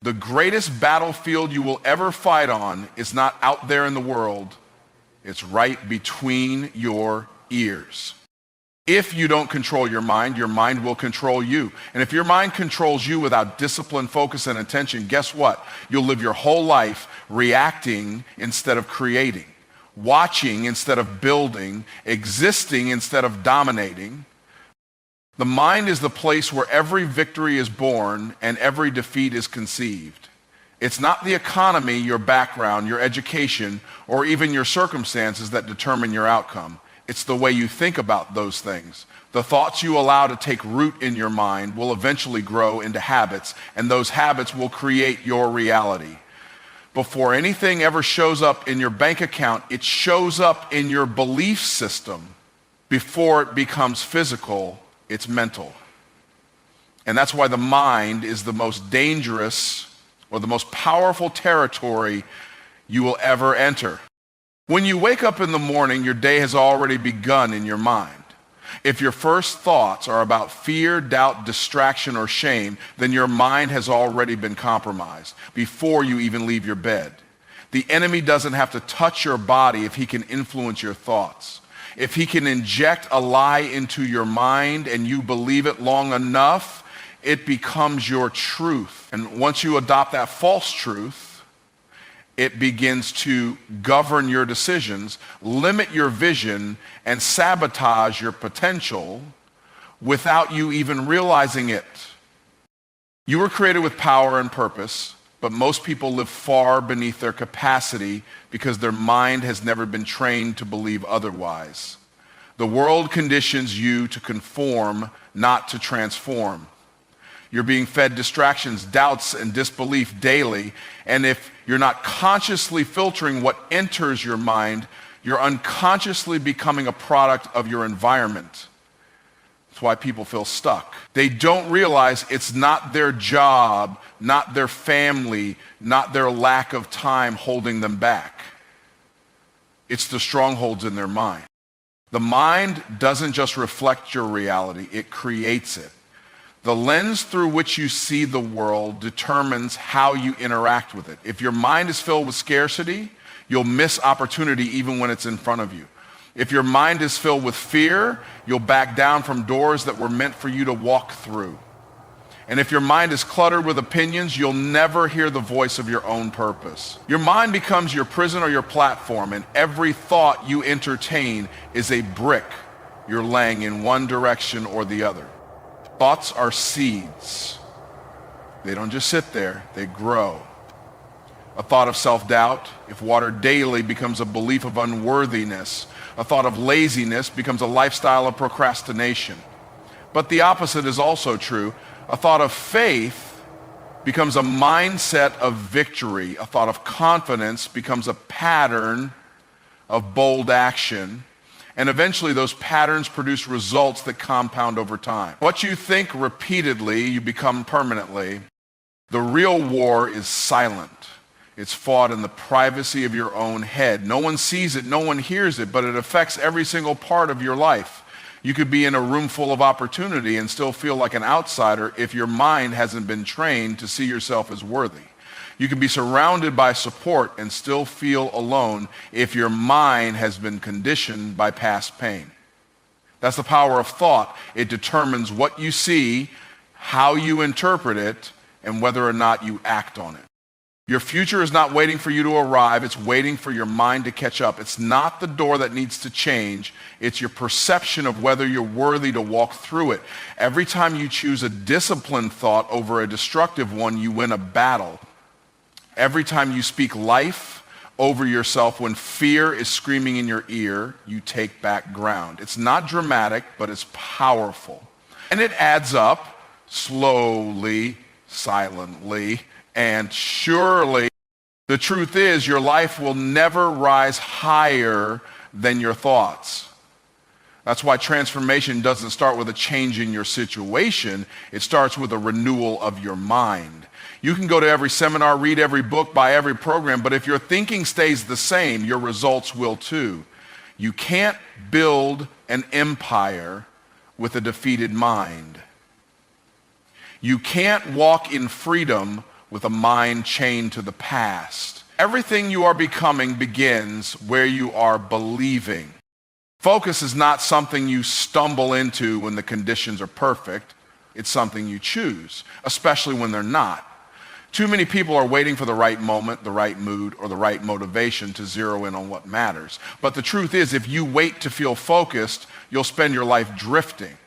The greatest battlefield you will ever fight on is not out there in the world. It's right between your ears. If you don't control your mind will control you. And if your mind controls you without discipline, focus, and attention, guess what? You'll live your whole life reacting instead of creating, watching instead of building, existing instead of dominating. The mind is the place where every victory is born and every defeat is conceived. It's not the economy, your background, your education, or even your circumstances that determine your outcome. It's the way you think about those things. The thoughts you allow to take root in your mind will eventually grow into habits, and those habits will create your reality. Before anything ever shows up in your bank account, it shows up in your belief system. Before it becomes physical, it's mental. And that's why the mind is the most dangerous or the most powerful territory you will ever enter. When you wake up in the morning, your day has already begun in your mind. If your first thoughts are about fear, doubt, distraction, or shame, then your mind has already been compromised before you even leave your bed. The enemy doesn't have to touch your body if he can influence your thoughts. If he can inject a lie into your mind and you believe it long enough, it becomes your truth. And once you adopt that false truth, it begins to govern your decisions, limit your vision, and sabotage your potential without you even realizing it. You were created with power and purpose, but most people live far beneath their capacity because their mind has never been trained to believe otherwise. The world conditions you to conform, not to transform. You're being fed distractions, doubts, and disbelief daily. And if you're not consciously filtering what enters your mind, you're unconsciously becoming a product of your environment. That's why people feel stuck. They don't realize it's not their job, not their family, not their lack of time holding them back. It's the strongholds in their mind. The mind doesn't just reflect your reality, it creates it. The lens through which you see the world determines how you interact with it. If your mind is filled with scarcity, you'll miss opportunity even when it's in front of you. If your mind is filled with fear, you'll back down from doors that were meant for you to walk through. And if your mind is cluttered with opinions, you'll never hear the voice of your own purpose. Your mind becomes your prison or your platform, and every thought you entertain is a brick you're laying in one direction or the other. Thoughts are seeds. They don't just sit there, they grow. A thought of self-doubt, if watered daily, becomes a belief of unworthiness. A thought of laziness becomes a lifestyle of procrastination. But the opposite is also true. A thought of faith becomes a mindset of victory. A thought of confidence becomes a pattern of bold action. And eventually those patterns produce results that compound over time. What you think repeatedly, you become permanently. The real war is silent. It's fought in the privacy of your own head. No one sees it, no one hears it, but it affects every single part of your life. You could be in a room full of opportunity and still feel like an outsider if your mind hasn't been trained to see yourself as worthy. You can be surrounded by support and still feel alone if your mind has been conditioned by past pain. That's the power of thought. It determines what you see, how you interpret it, and whether or not you act on it. Your future is not waiting for you to arrive. It's waiting for your mind to catch up. It's not the door that needs to change. It's your perception of whether you're worthy to walk through it. Every time you choose a disciplined thought over a destructive one, you win a battle. Every time you speak life over yourself when fear is screaming in your ear, you take back ground. It's not dramatic, but it's powerful. And it adds up slowly, silently, and surely. The truth is, your life will never rise higher than your thoughts. That's why transformation doesn't start with a change in your situation. It starts with a renewal of your mind. You can go to every seminar, read every book, buy every program, but if your thinking stays the same, your results will too. You can't build an empire with a defeated mind. You can't walk in freedom with a mind chained to the past. Everything you are becoming begins where you are believing. Focus is not something you stumble into when the conditions are perfect. It's something you choose, especially when they're not. Too many people are waiting for the right moment, the right mood, or the right motivation to zero in on what matters. But the truth is, if you wait to feel focused, you'll spend your life drifting.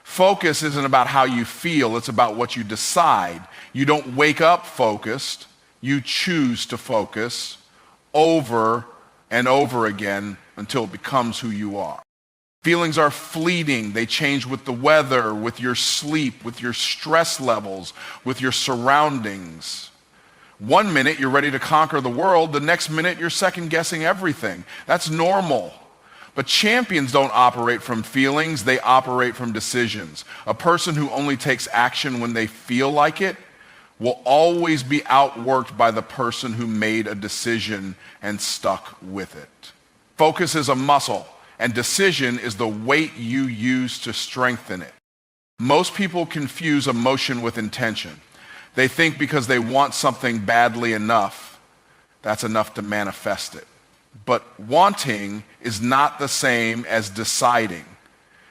Focus isn't about how you feel, it's about what you decide. You don't wake up focused, you choose to focus over and over again until it becomes who you are. Feelings are fleeting. They change with the weather, with your sleep, with your stress levels, with your surroundings. One minute you're ready to conquer the world, the next minute you're second guessing everything. That's normal. But champions don't operate from feelings, they operate from decisions. A person who only takes action when they feel like it will always be outworked by the person who made a decision and stuck with it. Focus is a muscle, and decision is the weight you use to strengthen it. Most people confuse emotion with intention. They think because they want something badly enough, that's enough to manifest it. But wanting is not the same as deciding.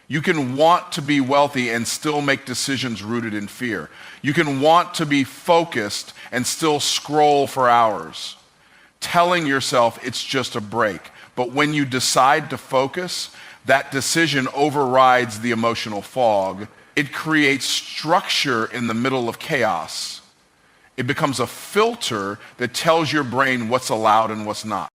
You can want to be wealthy and still make decisions rooted in fear. You can want to be focused and still scroll for hours, telling yourself it's just a break. But when you decide to focus, that decision overrides the emotional fog. It creates structure in the middle of chaos. It becomes a filter that tells your brain what's allowed and what's not.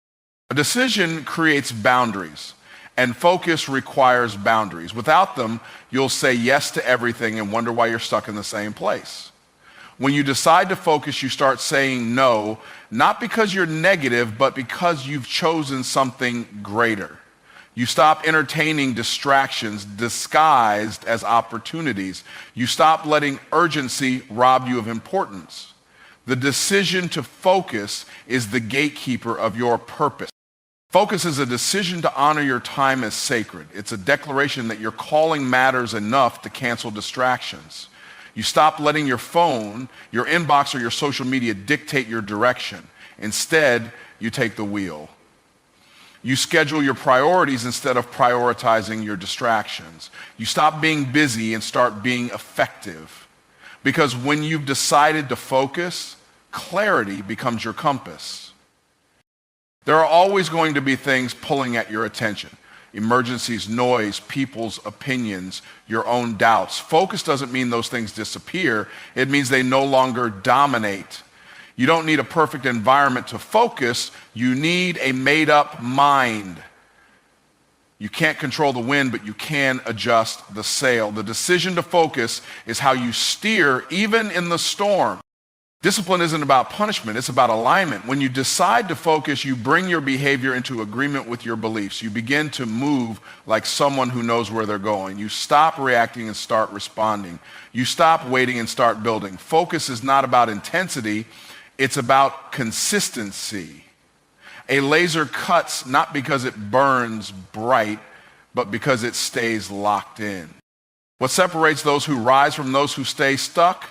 A decision creates boundaries, and focus requires boundaries. Without them, you'll say yes to everything and wonder why you're stuck in the same place. When you decide to focus, you start saying no, not because you're negative, but because you've chosen something greater. You stop entertaining distractions disguised as opportunities. You stop letting urgency rob you of importance. The decision to focus is the gatekeeper of your purpose. Focus is a decision to honor your time as sacred. It's a declaration that your calling matters enough to cancel distractions. You stop letting your phone, your inbox, or your social media dictate your direction. Instead, you take the wheel. You schedule your priorities instead of prioritizing your distractions. You stop being busy and start being effective. Because when you've decided to focus, clarity becomes your compass. There are always going to be things pulling at your attention. Emergencies, noise, people's opinions, your own doubts. Focus doesn't mean those things disappear. It means they no longer dominate. You don't need a perfect environment to focus. You need a made-up mind. You can't control the wind, but you can adjust the sail. The decision to focus is how you steer even in the storm. Discipline isn't about punishment, it's about alignment. When you decide to focus, you bring your behavior into agreement with your beliefs. You begin to move like someone who knows where they're going. You stop reacting and start responding. You stop waiting and start building. Focus is not about intensity, it's about consistency. A laser cuts not because it burns bright, but because it stays locked in. What separates those who rise from those who stay stuck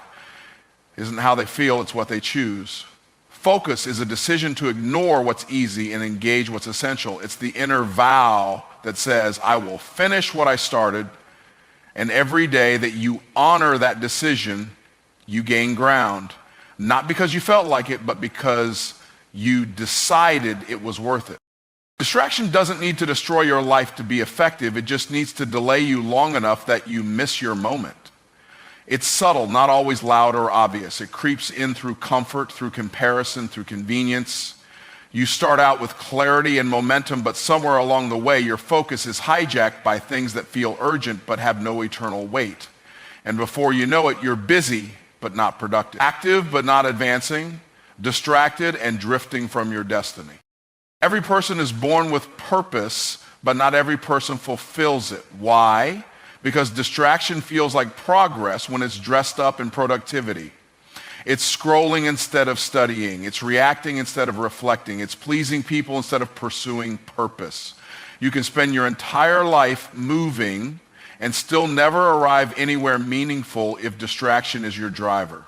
isn't how they feel, it's what they choose. Focus is a decision to ignore what's easy and engage what's essential. It's the inner vow that says, I will finish what I started, and every day that you honor that decision, you gain ground. Not because you felt like it, but because you decided it was worth it. Distraction doesn't need to destroy your life to be effective. It just needs to delay you long enough that you miss your moment. It's subtle, not always loud or obvious. It creeps in through comfort, through comparison, through convenience. You start out with clarity and momentum, but somewhere along the way, your focus is hijacked by things that feel urgent but have no eternal weight. And before you know it, you're busy but not productive, active but not advancing, distracted and drifting from your destiny. Every person is born with purpose, but not every person fulfills it. Why? Because distraction feels like progress when it's dressed up in productivity. It's scrolling instead of studying. It's reacting instead of reflecting. It's pleasing people instead of pursuing purpose. You can spend your entire life moving and still never arrive anywhere meaningful if distraction is your driver.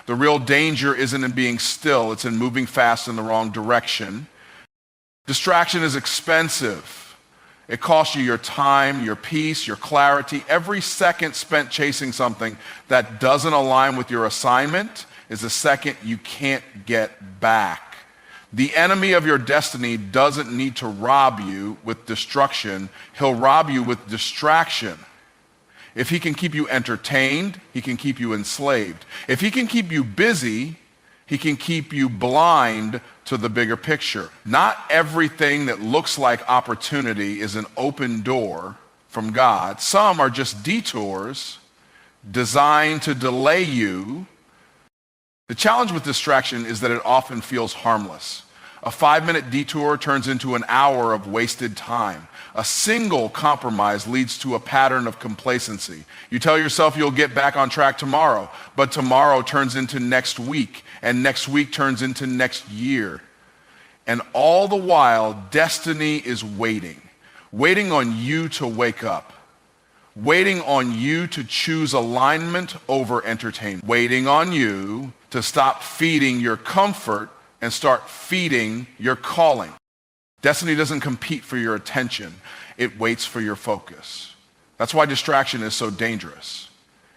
The real danger isn't in being still, it's in moving fast in the wrong direction. Distraction is expensive. It costs you your time, your peace, your clarity. Every second spent chasing something that doesn't align with your assignment is a second you can't get back. The enemy of your destiny doesn't need to rob you with destruction. He'll rob you with distraction. If he can keep you entertained, he can keep you enslaved. If he can keep you busy, he can keep you blind to the bigger picture. Not everything that looks like opportunity is an open door from God. Some are just detours designed to delay you. The challenge with distraction is that it often feels harmless. A 5-minute detour turns into an hour of wasted time. A single compromise leads to a pattern of complacency. You tell yourself you'll get back on track tomorrow, but tomorrow turns into next week, and next week turns into next year. And all the while, destiny is waiting on you to wake up, waiting on you to choose alignment over entertainment, waiting on you to stop feeding your comfort and start feeding your calling. Destiny doesn't compete for your attention. It waits for your focus. That's why distraction is so dangerous.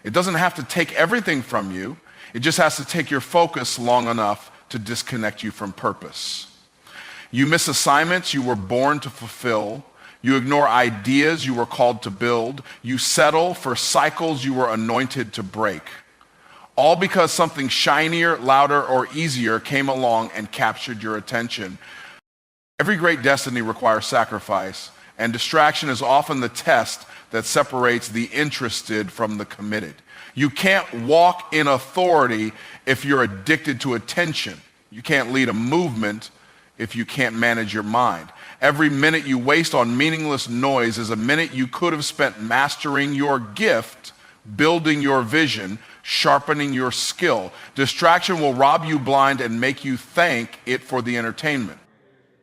It doesn't have to take everything from you. It just has to take your focus long enough to disconnect you from purpose. You miss assignments you were born to fulfill. You ignore ideas you were called to build. You settle for cycles you were anointed to break. All because something shinier, louder, or easier came along and captured your attention. Every great destiny requires sacrifice, and distraction is often the test that separates the interested from the committed. You can't walk in authority if you're addicted to attention. You can't lead a movement if you can't manage your mind. Every minute you waste on meaningless noise is a minute you could have spent mastering your gift, building your vision, sharpening your skill. Distraction will rob you blind and make you thank it for the entertainment.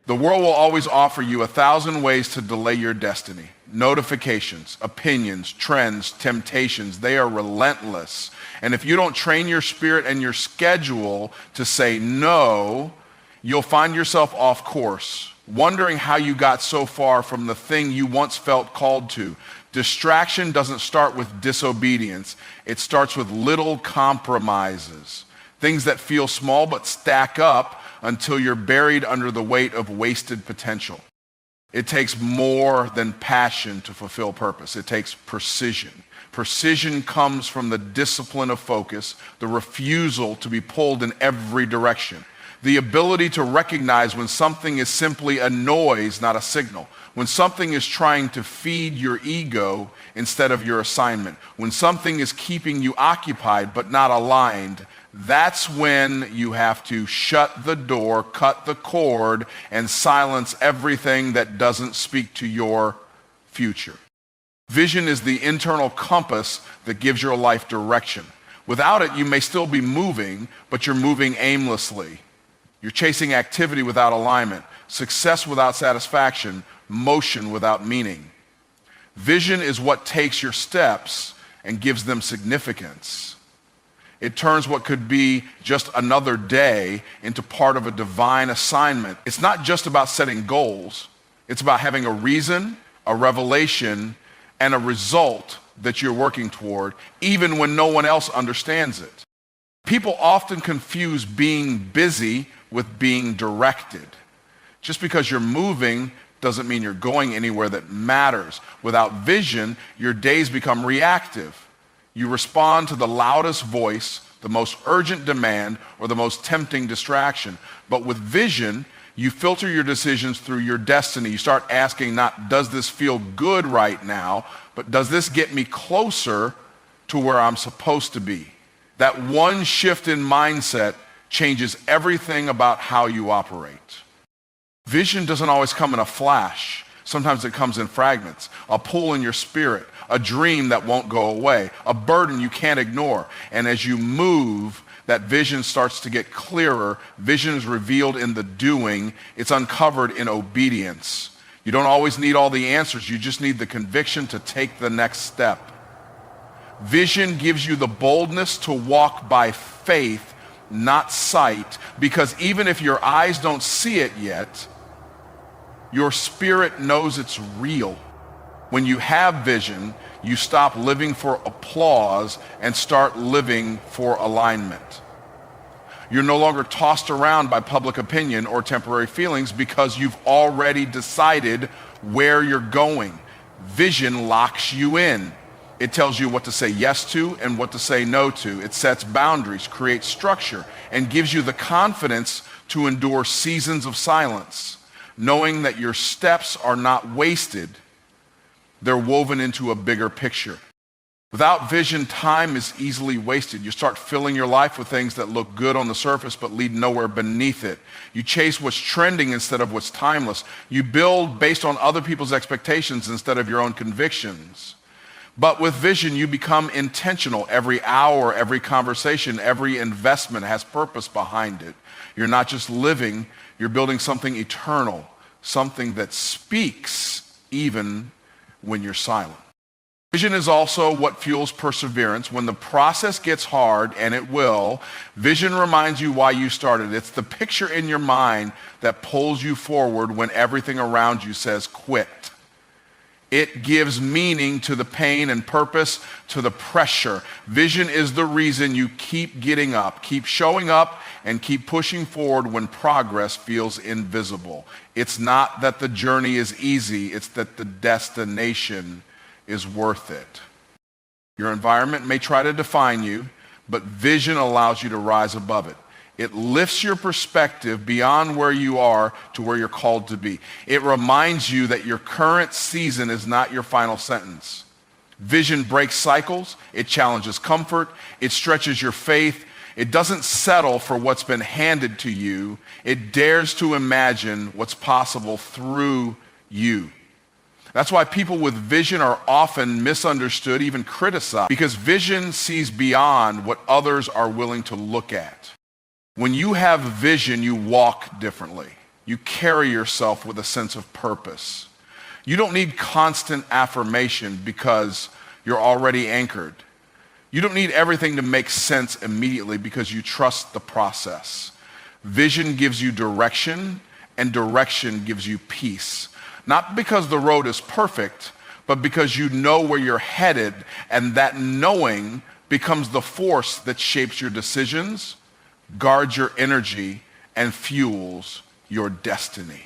The world will always offer you 1,000 ways to delay your destiny. Notifications, opinions, trends, temptations, they are relentless. And if you don't train your spirit and your schedule to say no, you'll find yourself off course, wondering how you got so far from the thing you once felt called to. Distraction doesn't start with disobedience. It starts with little compromises, things that feel small but stack up until you're buried under the weight of wasted potential. It takes more than passion to fulfill purpose. It takes precision. Precision comes from the discipline of focus, the refusal to be pulled in every direction, the ability to recognize when something is simply a noise, not a signal, when something is trying to feed your ego instead of your assignment, when something is keeping you occupied but not aligned. That's when you have to shut the door, cut the cord, and silence everything that doesn't speak to your future. Vision is the internal compass that gives your life direction. Without it, you may still be moving, but you're moving aimlessly. You're chasing activity without alignment, success without satisfaction, motion without meaning. Vision is what takes your steps and gives them significance. It turns what could be just another day into part of a divine assignment. It's not just about setting goals. It's about having a reason, a revelation, and a result that you're working toward, even when no one else understands it. People often confuse being busy with being directed. Just because you're moving doesn't mean you're going anywhere that matters. Without vision, your days become reactive. You respond to the loudest voice, the most urgent demand, or the most tempting distraction. But with vision, you filter your decisions through your destiny. You start asking not, does this feel good right now, but does this get me closer to where I'm supposed to be? That one shift in mindset changes everything about how you operate. Vision doesn't always come in a flash. Sometimes it comes in fragments, a pull in your spirit, a dream that won't go away, a burden you can't ignore. And as you move, that vision starts to get clearer. Vision is revealed in the doing. It's uncovered in obedience. You don't always need all the answers. You just need the conviction to take the next step. Vision gives you the boldness to walk by faith not sight, because even if your eyes don't see it yet, your spirit knows it's real. When you have vision, you stop living for applause and start living for alignment. You're no longer tossed around by public opinion or temporary feelings because you've already decided where you're going. Vision locks you in. It tells you what to say yes to and what to say no to. It sets boundaries, creates structure, and gives you the confidence to endure seasons of silence, knowing that your steps are not wasted. They're woven into a bigger picture. Without vision, time is easily wasted. You start filling your life with things that look good on the surface but lead nowhere beneath it. You chase what's trending instead of what's timeless. You build based on other people's expectations instead of your own convictions. But with vision, you become intentional. Every hour, every conversation, every investment has purpose behind it. You're not just living, you're building something eternal, something that speaks even when you're silent. Vision is also what fuels perseverance. When the process gets hard, and it will, vision reminds you why you started. It's the picture in your mind that pulls you forward when everything around you says quit. It gives meaning to the pain and purpose to the pressure. Vision is the reason you keep getting up, keep showing up, and keep pushing forward when progress feels invisible. It's not that the journey is easy, it's that the destination is worth it. Your environment may try to define you, but vision allows you to rise above it. It lifts your perspective beyond where you are to where you're called to be. It reminds you that your current season is not your final sentence. Vision breaks cycles, it challenges comfort, it stretches your faith. It doesn't settle for what's been handed to you. It dares to imagine what's possible through you. That's why people with vision are often misunderstood, even criticized, because vision sees beyond what others are willing to look at. When you have vision, you walk differently. You carry yourself with a sense of purpose. You don't need constant affirmation because you're already anchored. You don't need everything to make sense immediately because you trust the process. Vision gives you direction, and direction gives you peace. Not because the road is perfect, but because you know where you're headed, and that knowing becomes the force that shapes your decisions, guards your energy, and fuels your destiny.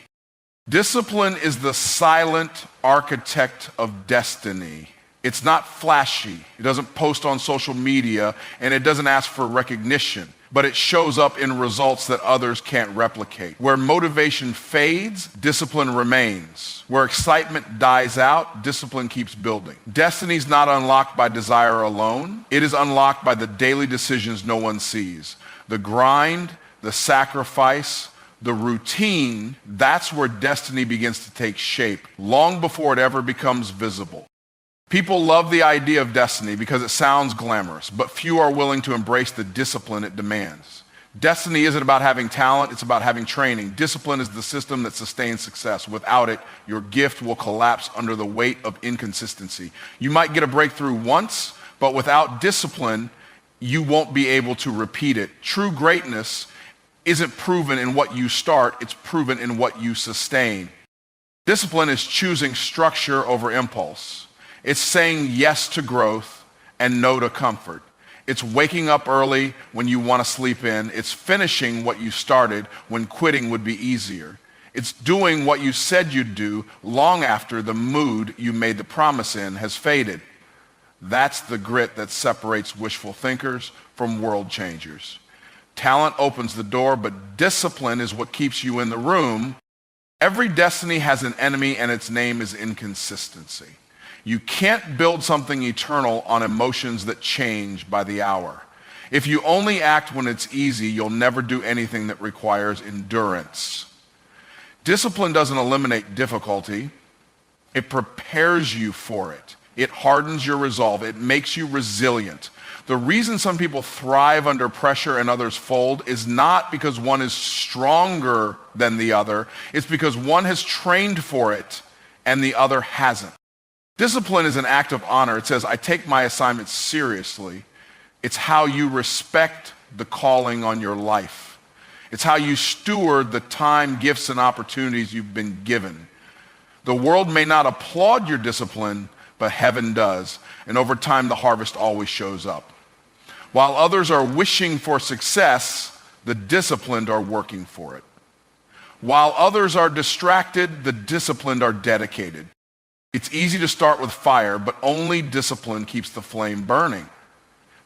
Discipline is the silent architect of destiny. It's not flashy. It doesn't post on social media, and it doesn't ask for recognition, but it shows up in results that others can't replicate. Where motivation fades, discipline remains. Where excitement dies out, discipline keeps building. Destiny's not unlocked by desire alone. It is unlocked by the daily decisions no one sees. The grind, the sacrifice, the routine, that's where destiny begins to take shape, long before it ever becomes visible. People love the idea of destiny because it sounds glamorous, but few are willing to embrace the discipline it demands. Destiny isn't about having talent, it's about having training. Discipline is the system that sustains success. Without it, your gift will collapse under the weight of inconsistency. You might get a breakthrough once, but without discipline, you won't be able to repeat it. True greatness isn't proven in what you start, it's proven in what you sustain. Discipline is choosing structure over impulse. It's saying yes to growth and no to comfort. It's waking up early when you want to sleep in. It's finishing what you started when quitting would be easier. It's doing what you said you'd do long after the mood you made the promise in has faded. That's the grit that separates wishful thinkers from world changers. Talent opens the door, but discipline is what keeps you in the room. Every destiny has an enemy, and its name is inconsistency. You can't build something eternal on emotions that change by the hour. If you only act when it's easy, you'll never do anything that requires endurance. Discipline doesn't eliminate difficulty. It prepares you for it. It hardens your resolve. It makes you resilient. The reason some people thrive under pressure and others fold is not because one is stronger than the other. It's because one has trained for it and the other hasn't. Discipline is an act of honor. It says, I take my assignment seriously. It's how you respect the calling on your life. It's how you steward the time, gifts, and opportunities you've been given. The world may not applaud your discipline, but heaven does. And over time, the harvest always shows up. While others are wishing for success, the disciplined are working for it. While others are distracted, the disciplined are dedicated. It's easy to start with fire, but only discipline keeps the flame burning.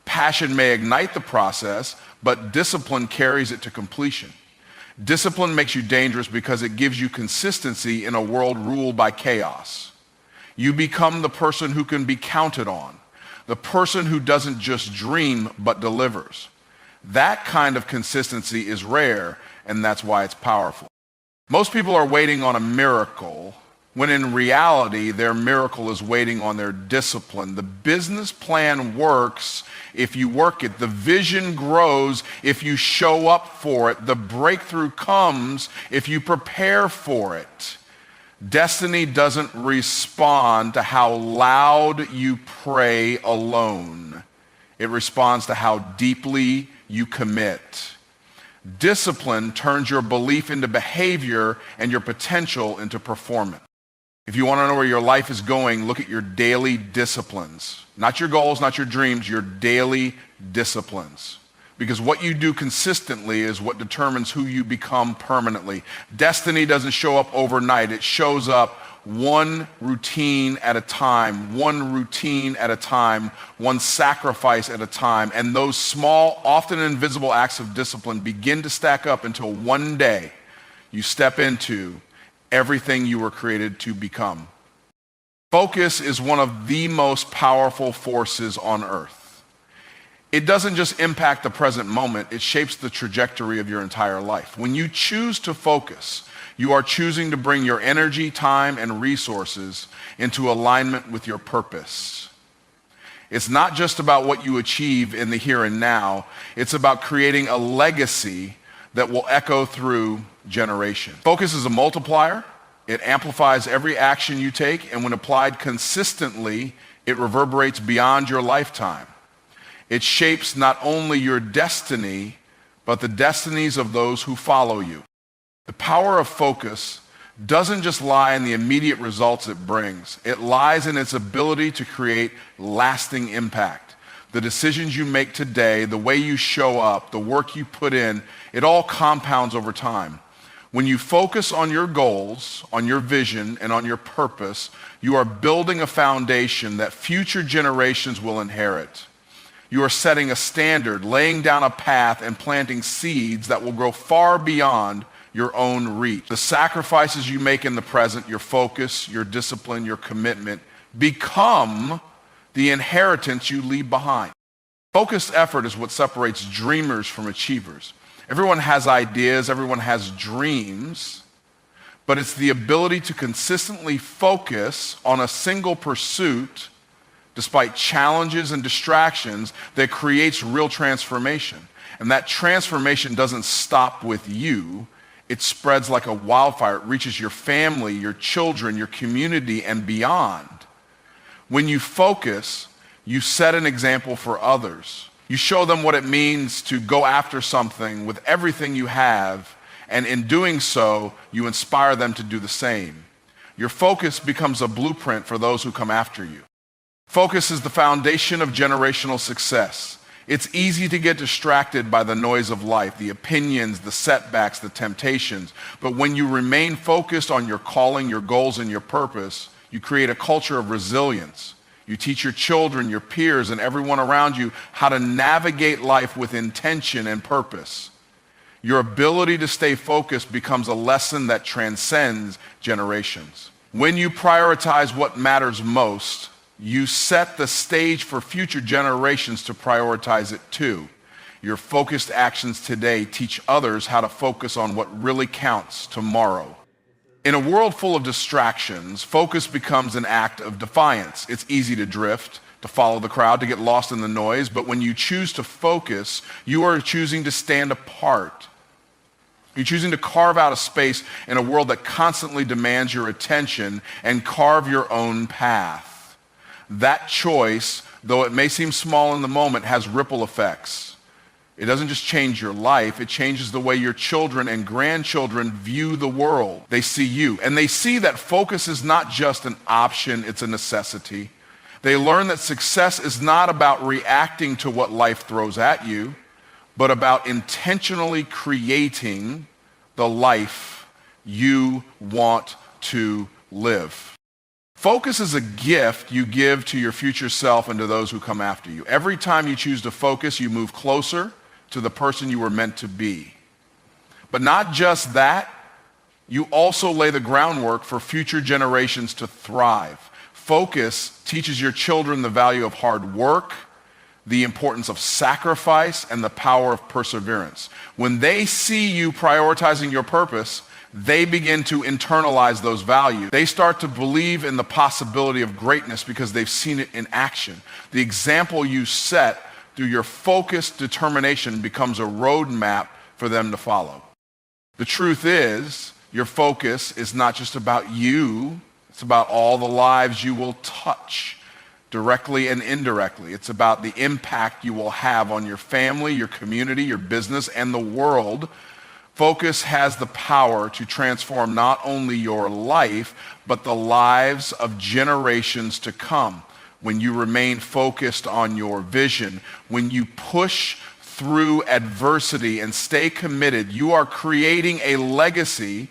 Passion may ignite the process, but discipline carries it to completion. Discipline makes you dangerous because it gives you consistency in a world ruled by chaos. You become the person who can be counted on, the person who doesn't just dream but delivers. That kind of consistency is rare, and that's why it's powerful. Most people are waiting on a miracle, when in reality, their miracle is waiting on their discipline. The business plan works if you work it. The vision grows if you show up for it. The breakthrough comes if you prepare for it. Destiny doesn't respond to how loud you pray alone. It responds to how deeply you commit. Discipline turns your belief into behavior and your potential into performance. If you want to know where your life is going, look at your daily disciplines. Not your goals, not your dreams, your daily disciplines. Because what you do consistently is what determines who you become permanently. Destiny doesn't show up overnight. It shows up one routine at a time, one sacrifice at a time. And those small, often invisible acts of discipline begin to stack up until one day you step into everything you were created to become. Focus is one of the most powerful forces on earth. It doesn't just impact the present moment, it shapes the trajectory of your entire life. When you choose to focus, you are choosing to bring your energy, time, and resources into alignment with your purpose. It's not just about what you achieve in the here and now, it's about creating a legacy that will echo through generations. Focus is a multiplier. It amplifies every action you take, and when applied consistently, it reverberates beyond your lifetime. It shapes not only your destiny, but the destinies of those who follow you. The power of focus doesn't just lie in the immediate results it brings. It lies in its ability to create lasting impact. The decisions you make today, the way you show up, the work you put in, it all compounds over time. When you focus on your goals, on your vision, and on your purpose, you are building a foundation that future generations will inherit. You are setting a standard, laying down a path, and planting seeds that will grow far beyond your own reach. The sacrifices you make in the present, your focus, your discipline, your commitment, become the inheritance you leave behind. Focused effort is what separates dreamers from achievers. Everyone has ideas, everyone has dreams, but it's the ability to consistently focus on a single pursuit despite challenges and distractions that creates real transformation. And that transformation doesn't stop with you. It spreads like a wildfire. It reaches your family, your children, your community, and beyond. When you focus, you set an example for others. You show them what it means to go after something with everything you have, and in doing so, you inspire them to do the same. Your focus becomes a blueprint for those who come after you. Focus is the foundation of generational success. It's easy to get distracted by the noise of life, the opinions, the setbacks, the temptations. But when you remain focused on your calling, your goals, and your purpose, you create a culture of resilience. You teach your children, your peers, and everyone around you how to navigate life with intention and purpose. Your ability to stay focused becomes a lesson that transcends generations. When you prioritize what matters most, you set the stage for future generations to prioritize it too. Your focused actions today teach others how to focus on what really counts tomorrow. In a world full of distractions, focus becomes an act of defiance. It's easy to drift, to follow the crowd, to get lost in the noise, but when you choose to focus, you are choosing to stand apart. You're choosing to carve out a space in a world that constantly demands your attention and carve your own path. That choice, though it may seem small in the moment, has ripple effects. It doesn't just change your life, it changes the way your children and grandchildren view the world. They see you, and they see that focus is not just an option, it's a necessity. They learn that success is not about reacting to what life throws at you, but about intentionally creating the life you want to live. Focus is a gift you give to your future self and to those who come after you. Every time you choose to focus, you move closer to the person you were meant to be. But not just that, you also lay the groundwork for future generations to thrive. Focus teaches your children the value of hard work, the importance of sacrifice, and the power of perseverance. When they see you prioritizing your purpose, they begin to internalize those values. They start to believe in the possibility of greatness because they've seen it in action. The example you set through your focused determination becomes a roadmap for them to follow. The truth is, your focus is not just about you, it's about all the lives you will touch, directly and indirectly. It's about the impact you will have on your family, your community, your business, and the world. Focus has the power to transform not only your life, but the lives of generations to come. When you remain focused on your vision, when you push through adversity and stay committed, you are creating a legacy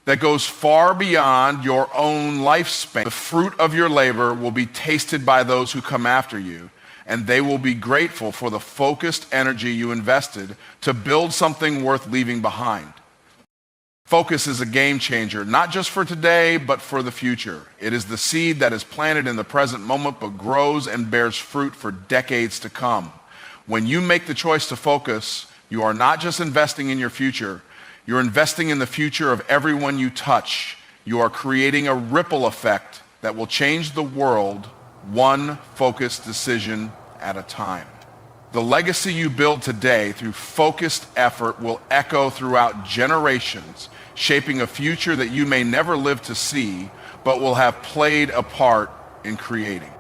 that goes far beyond your own lifespan. The fruit of your labor will be tasted by those who come after you, and they will be grateful for the focused energy you invested to build something worth leaving behind. Focus is a game changer, not just for today, but for the future. It is the seed that is planted in the present moment, but grows and bears fruit for decades to come. When you make the choice to focus, you are not just investing in your future, you're investing in the future of everyone you touch. You are creating a ripple effect that will change the world one focused decision at a time. The legacy you build today through focused effort will echo throughout generations, shaping a future that you may never live to see, but will have played a part in creating.